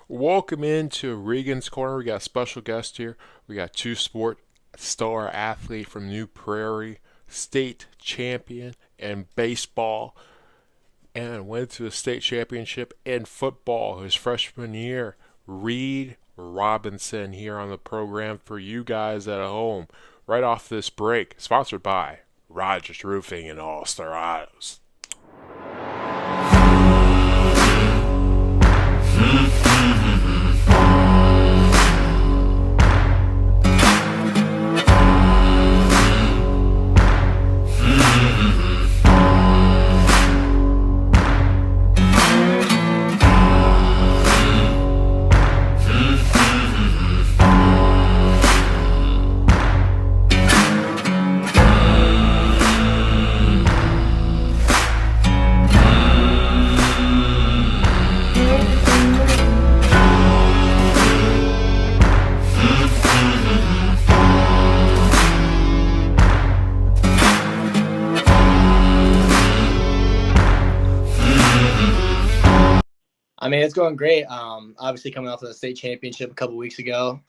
Welcome into Regan's Corner. We got a special guest here. We got two-sport star athlete from New Prairie, state champion in baseball, and went to the state championship in football his freshman year. Reed Robinson here on the program for you guys at home. Right off this break, sponsored by Rogers Roofing and All Star Autos. I mean, it's going great. Obviously, coming off of the state championship a couple weeks ago.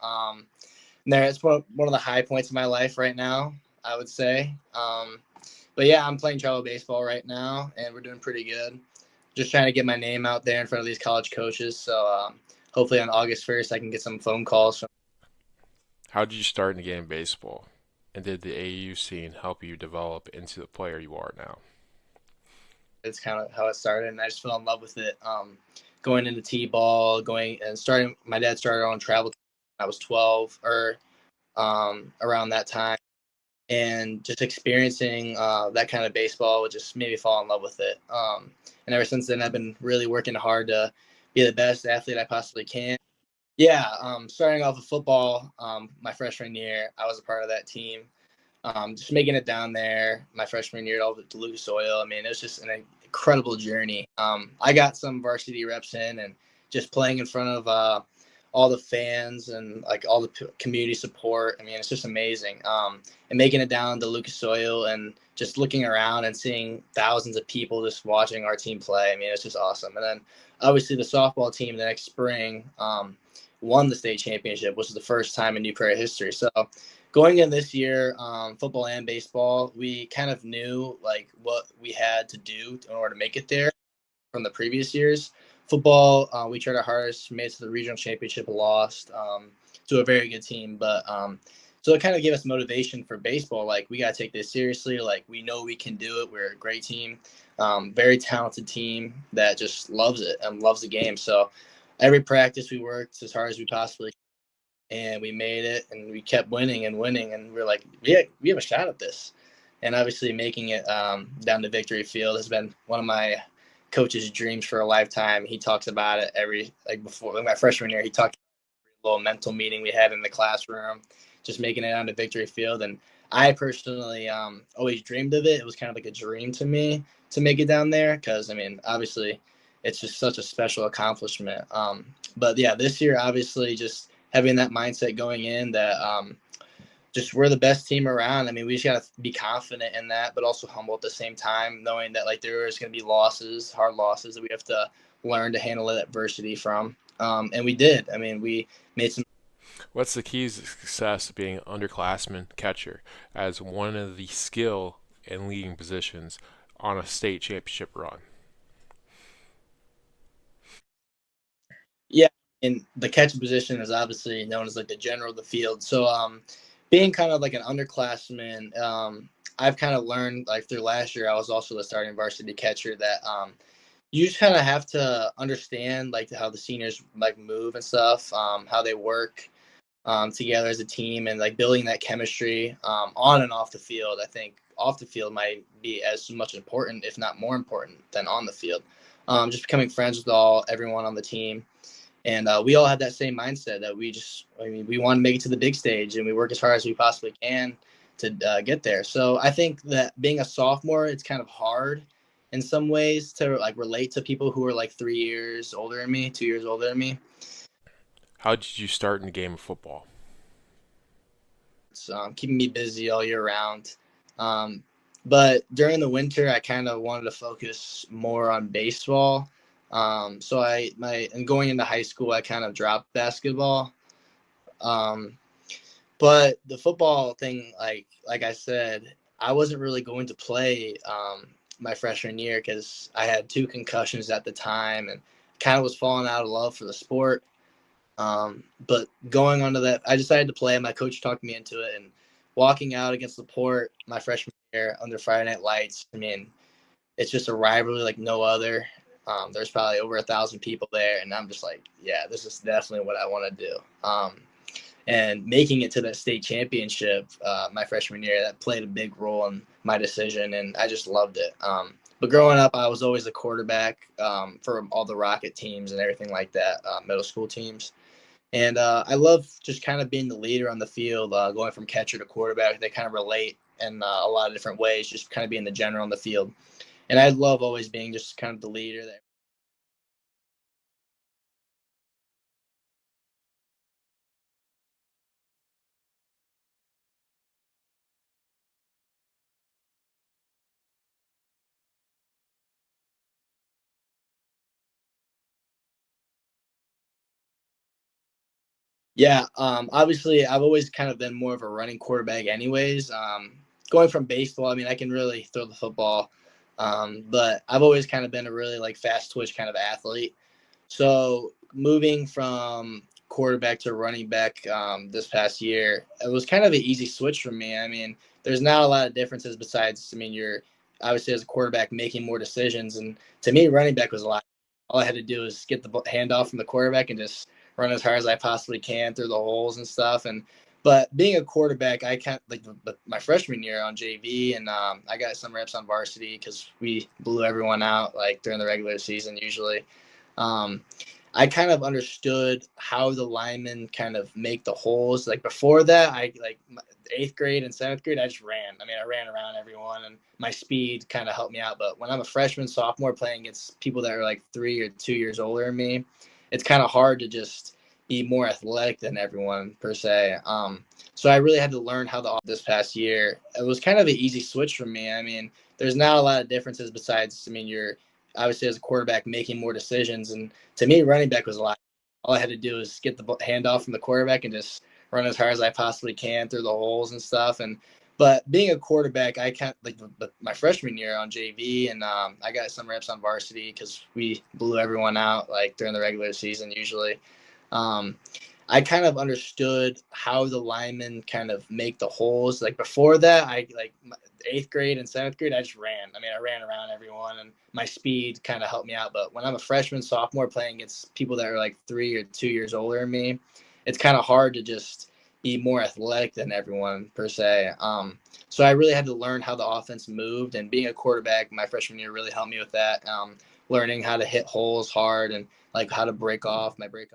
It's one of the high points of my life right now, I would say. But yeah, I'm playing travel baseball right now, and we're doing pretty good. Just trying to get my name out there in front of these college coaches. So hopefully on August 1st, I can get some phone calls from. How did you start in the game of baseball? And did the AU scene help you develop into the player you are now? It's kind of how it started, and I just fell in love with it. Going into t-ball, going and starting. My dad started on travel. I was 12 or around that time, and just experiencing that kind of baseball would just made me fall in love with it. And ever since then, I've been really working hard to be the best athlete I possibly can. Yeah, starting off with football, my freshman year, I was a part of that team. Just making it down there my freshman year to Lucas Oil. I mean, it was just an incredible journey. I got some varsity reps in and just playing in front of all the fans and like all the community support. I mean, it's just amazing. And making it down to Lucas Oil and just looking around and seeing thousands of people just watching our team play. I mean, it's just awesome. And then obviously the softball team the next spring won the state championship, which was the first time in New Prairie history. So going in this year, football and baseball, we kind of knew like what we had to do in order to make it there from the previous years. Football, we tried our hardest, made it to the regional championship, lost to a very good team. But so it kind of gave us motivation for baseball. Like, we got to take this seriously. Like, we know we can do it. We're a great team, very talented team that just loves it and loves the game. So every practice we worked as hard as we possibly could, and we made it, and we kept winning and winning. And we're like, yeah, we have a shot at this. And obviously making it down to victory field has been one of my coach's dreams for a lifetime. He talks about it before my freshman year. He talked about a little mental meeting we had in the classroom, just making it onto victory field. And I personally always dreamed of it. It was kind of like a dream to me to make it down there because, I mean, obviously it's just such a special accomplishment. But yeah, this year, obviously, just having that mindset going in that just we're the best team around. I mean, we just got to be confident in that, but also humble at the same time, knowing that like there is going to be losses, hard losses that we have to learn to handle that adversity from. And we did. I mean, we made some. What's the keys to success of being an underclassman catcher as one of the skill and leading positions on a state championship run? Yeah, and the catching position is obviously known as like the general of the field. So being kind of like an underclassman, I've kind of learned like through last year, I was also the starting varsity catcher that you just kind of have to understand like how the seniors like move and stuff, how they work together as a team, and like building that chemistry on and off the field. I think off the field might be as much important, if not more important, than on the field. Just becoming friends with everyone on the team, and we all had that same mindset that we want to make it to the big stage, and we work as hard as we possibly can to get there. So I think that being a sophomore, it's kind of hard in some ways to like relate to people who are like 3 years older than me, 2 years older than me. How did you start in the game of football? It's keeping me busy all year round. But during the winter, I kind of wanted to focus more on baseball. And going into high school, I kind of dropped basketball. Um, but the football thing, like I said, I wasn't really going to play my freshman year because I had 2 concussions at the time and kind of was falling out of love for the sport. But going on to that, I decided to play. My coach talked me into it, and walking out against the Port my freshman year under Friday Night Lights. I mean, it's just a rivalry like no other. There's probably over 1,000 people there, and I'm just like, yeah, this is definitely what I want to do. And making it to that state championship my freshman year, that played a big role in my decision, and I just loved it. But growing up, I was always a quarterback for all the Rocket teams and everything like that, middle school teams. And I love just kind of being the leader on the field, going from catcher to quarterback. They kind of relate in a lot of different ways, just kind of being the general on the field. And I love always being just kind of the leader there. Yeah, obviously, I've always kind of been more of a running quarterback, anyways. Going from baseball, I mean, I can really throw the football, but I've always kind of been a really like fast twitch kind of athlete. So moving from quarterback to running back this past year, it was kind of an easy switch for me. I mean, there's not a lot of differences besides, I mean, you're obviously as a quarterback making more decisions, and to me, running back was a lot. All I had to do was get the handoff from the quarterback and just run as hard as I possibly can through the holes and stuff. And but being a quarterback, I can't like my freshman year on JV, and I got some reps on varsity because we blew everyone out like during the regular season usually. Um, I kind of understood how the linemen kind of make the holes. Like before that, I like 8th grade and 7th grade, I just ran. I mean, I ran around everyone, and my speed kind of helped me out. But when I'm a freshman, sophomore, playing against people that are like 3 or 2 years older than me, it's kind of hard to just be more athletic than everyone per se. So I really had to learn how this past year. It was kind of an easy switch for me. I mean, there's not a lot of differences besides, I mean, you're obviously as a quarterback making more decisions, and to me, running back was a lot. All I had to do was get the handoff from the quarterback and just run as hard as I possibly can through the holes and stuff. And but being a quarterback, I can't like my freshman year on JV, and I got some reps on varsity because we blew everyone out like during the regular season usually. Um, I kind of understood how the linemen kind of make the holes. Like before that, I like 8th grade and 7th grade, I just ran. I mean, I ran around everyone, and my speed kind of helped me out. But when I'm a freshman, sophomore, playing against people that are like 3 or 2 years older than me, it's kind of hard to just be more athletic than everyone per se. So I really had to learn how the offense moved, and being a quarterback my freshman year really helped me with that. Learning how to hit holes hard and like how to break off my break.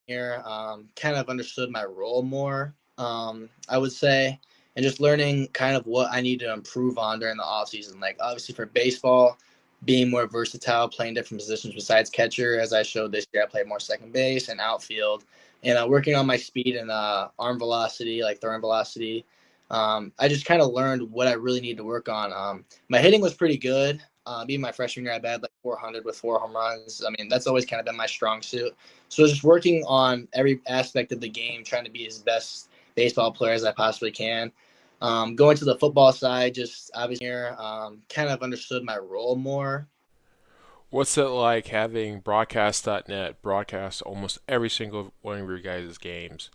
Here, kind of understood my role more, I would say, and just learning kind of what I need to improve on during the off season. Like obviously for baseball, being more versatile, playing different positions besides catcher. As I showed this year, I played more second base and outfield, and working on my speed and arm velocity, like throwing velocity. I just kind of learned what I really need to work on. My hitting was pretty good. Being my freshman year, I batted like 400 with 4 home runs. I mean, that's always kind of been my strong suit. So just working on every aspect of the game, trying to be as best baseball player as I possibly can. Going to the football side, just obviously kind of understood my role more. What's it like having broadcast.net broadcast almost every single one of your guys' games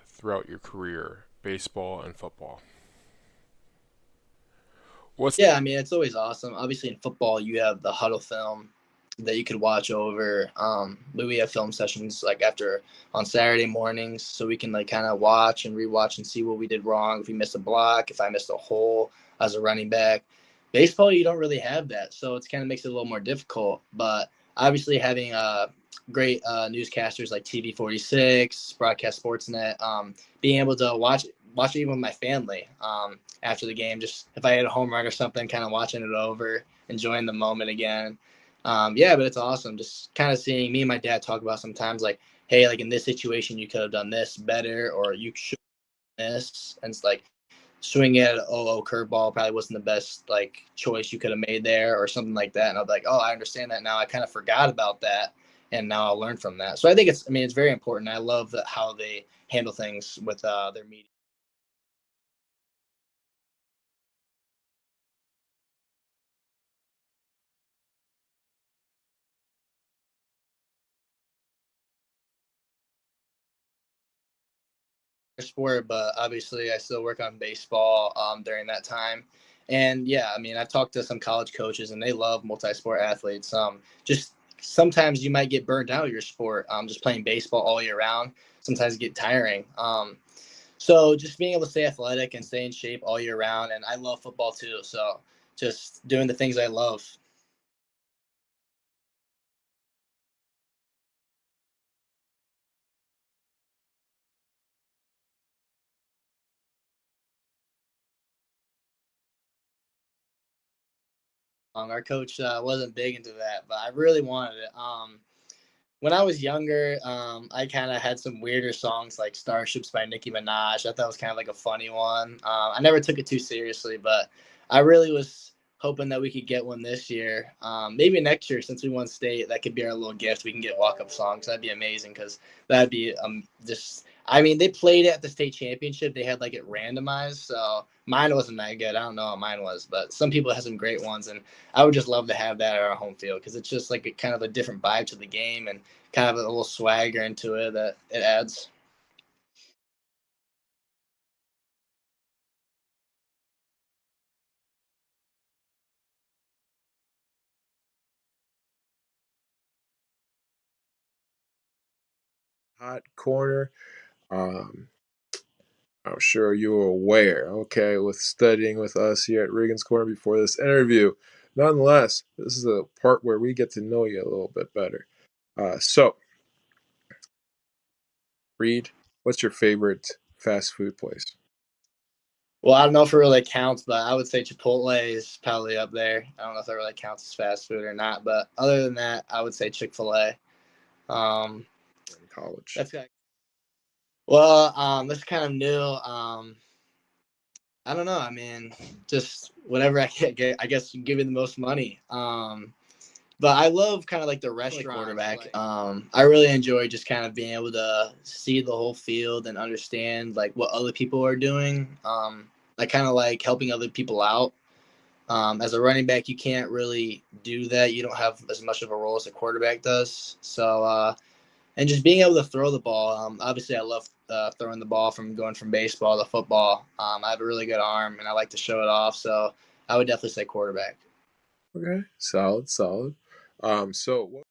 throughout your career, baseball and football? What's Yeah, I mean, it's always awesome. Obviously, in football, you have the huddle film that you could watch over. But we have film sessions like after on Saturday mornings, so we can like kind of watch and rewatch and see what we did wrong. If we missed a block, if I missed a hole as a running back. Baseball, you don't really have that, so it's kind of makes it a little more difficult. But obviously, having great newscasters like TV 46, Broadcast Sportsnet, being able to watch watch it even with my family after the game. Just if I had a home run or something, kind of watching it over, enjoying the moment again. Yeah, but it's awesome. Just kind of seeing me and my dad talk about sometimes like, hey, like in this situation, you could have done this better, or you should have done this. And it's like swinging at an 0 curveball probably wasn't the best like choice you could have made there, or something like that. And I'll be like, oh, I understand that now. I kind of forgot about that, and now I'll learn from that. So I think it's, I mean, it's very important. I love that how they handle things with their media. Sport, but obviously I still work on baseball during that time. And yeah, I mean, I've talked to some college coaches and they love multi-sport athletes. Just sometimes you might get burned out of your sport, just playing baseball all year round. Sometimes get tiring. So just being able to stay athletic and stay in shape all year round. And I love football too. So just doing the things I love. Our coach wasn't big into that, but I really wanted it. When I was younger, I kind of had some weirder songs like Starships by Nicki Minaj. I thought that was kind of like a funny one. I never took it too seriously, but I really was hoping that we could get one this year. Maybe next year, since we won state, that could be our little gift. We can get walk up songs. That'd be amazing because that'd be just. I mean, they played it at the state championship. They had like it randomized, so mine wasn't that good. I don't know how mine was, but some people have some great ones, and I would just love to have that at our home field because it's just like a kind of a different vibe to the game and kind of a little swagger into it that it adds. Hot corner. Um, I'm sure you were aware, okay, with studying with us here at Regan's Corner before this interview. Nonetheless, this is the part where we get to know you a little bit better. So, Reed, what's your favorite fast food place? Well, I don't know if it really counts, but I would say Chipotle is probably up there. I don't know if that really counts as fast food or not, but other than that, I would say Chick-fil-A. Um, In college. that's well, that's kind of new. I don't know. I mean, just whatever I get I guess give me the most money. But I love kind of like the restaurant quarterback. I really enjoy just kind of being able to see the whole field and understand like what other people are doing. I kind of like helping other people out. As a running back, you can't really do that. You don't have as much of a role as a quarterback does. So, and just being able to throw the ball. Obviously, I love throwing the ball from going from baseball to football. I have a really good arm and I like to show it off. So I would definitely say quarterback. Okay, solid, solid. So,